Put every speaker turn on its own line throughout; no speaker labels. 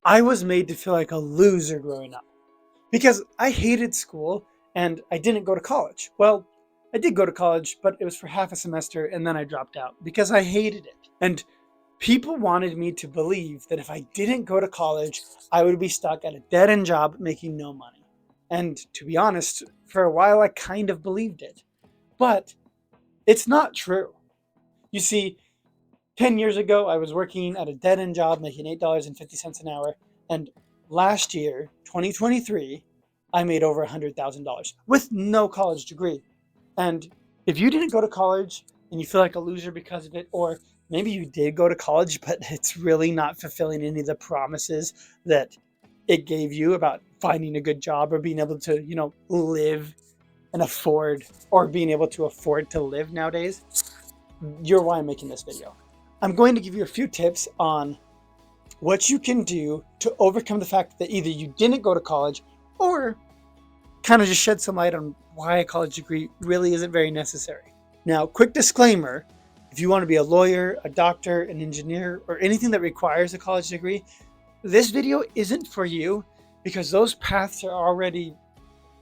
I was made to feel like a loser growing up because I hated school and I didn't go to college. Well, I did go to college, but it was for half a semester and then I dropped out because I hated it. And people wanted me to believe that if I didn't go to college, I would be stuck at a dead end job making no money. And to be honest, for a while I kind of believed it. But it's not true. You see, 10 years ago, I was working at a dead end job making $8.50 an hour. And last year, 2023, I made over $100,000 with no college degree. And if you didn't go to college and you feel like a loser because of it, or maybe you did go to college, but it's really not fulfilling any of the promises that it gave you about finding a good job or being able to, live and afford or being able to afford to live nowadays, you're why I'm making this video. I'm going to give you a few tips on what you can do to overcome the fact that either you didn't go to college or kind of just shed some light on why a college degree really isn't very necessary. Now, quick disclaimer, if you want to be a lawyer, a doctor, an engineer, or anything that requires a college degree, this video isn't for you because those paths are already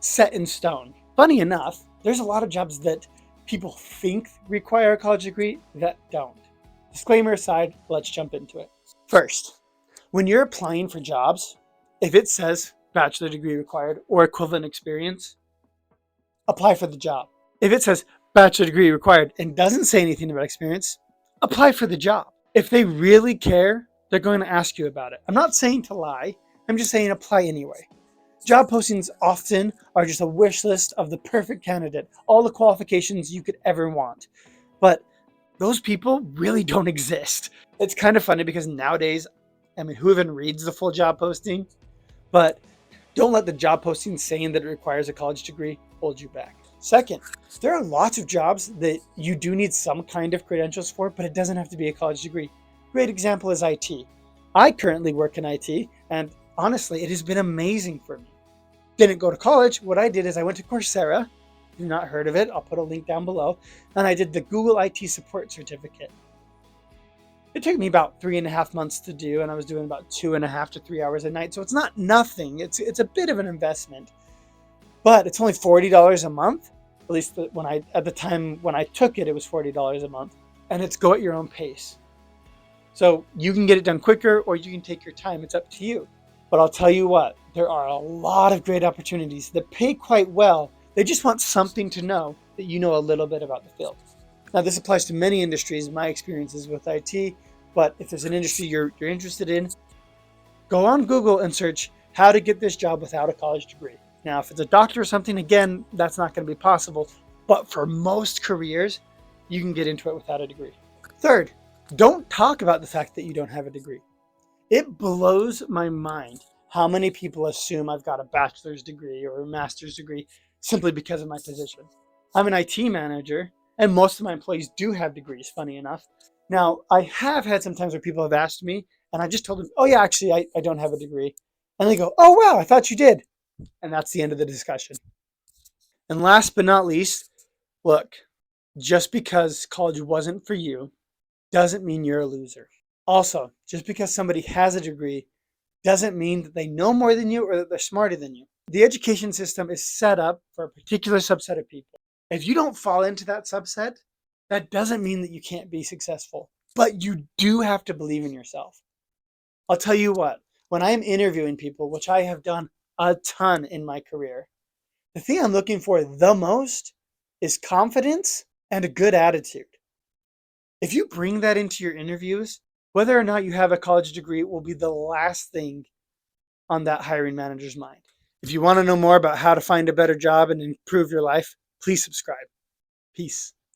set in stone. Funny enough, there's a lot of jobs that people think require a college degree that don't. Disclaimer aside, let's jump into it. First, when you're applying for jobs, if it says bachelor degree required or equivalent experience, apply for the job. If it says bachelor degree required and doesn't say anything about experience, apply for the job. If they really care, they're going to ask you about it. I'm not saying to lie, I'm just saying apply anyway. Job postings often are just a wish list of the perfect candidate, all the qualifications you could ever want. But those people really don't exist. It's kind of funny because nowadays, who even reads the full job posting? But don't let the job posting saying that it requires a college degree hold you back. Second, there are lots of jobs that you do need some kind of credentials for, but it doesn't have to be a college degree. Great example is IT. I currently work in IT, and honestly, it has been amazing for me. Didn't go to college. What I did is I went to Coursera. If you've not heard of it, I'll put a link down below. And I did the Google IT Support Certificate. It took me about 3.5 months to do, and I was doing about 2.5 to 3 hours a night. So it's not nothing. It's a bit of an investment, but it's only $40 a month. At least at the time when I took it, it was $40 a month, and it's go at your own pace. So you can get it done quicker, or you can take your time. It's up to you. But I'll tell you what, there are a lot of great opportunities that pay quite well. They just want something to know that you know a little bit about the field. Now, this applies to many industries, my experiences with IT, but if there's an industry you're interested in, go on Google and search how to get this job without a college degree. Now, if it's a doctor or something, again, that's not going to be possible. But for most careers, you can get into it without a degree. Third, don't talk about the fact that you don't have a degree. It blows my mind how many people assume I've got a bachelor's degree or a master's degree simply because of my position. I'm an IT manager, and most of my employees do have degrees, funny enough. Now, I have had some times where people have asked me, and I just told them, oh yeah, actually, I don't have a degree. And they go, oh wow, I thought you did. And that's the end of the discussion. And last but not least, look, just because college wasn't for you doesn't mean you're a loser. Also, just because somebody has a degree doesn't mean that they know more than you or that they're smarter than you. The education system is set up for a particular subset of people. If you don't fall into that subset, that doesn't mean that you can't be successful, but you do have to believe in yourself. I'll tell you what, when I'm interviewing people, which I have done a ton in my career, the thing I'm looking for the most is confidence and a good attitude. If you bring that into your interviews, whether or not you have a college degree will be the last thing on that hiring manager's mind. If you want to know more about how to find a better job and improve your life, please subscribe. Peace.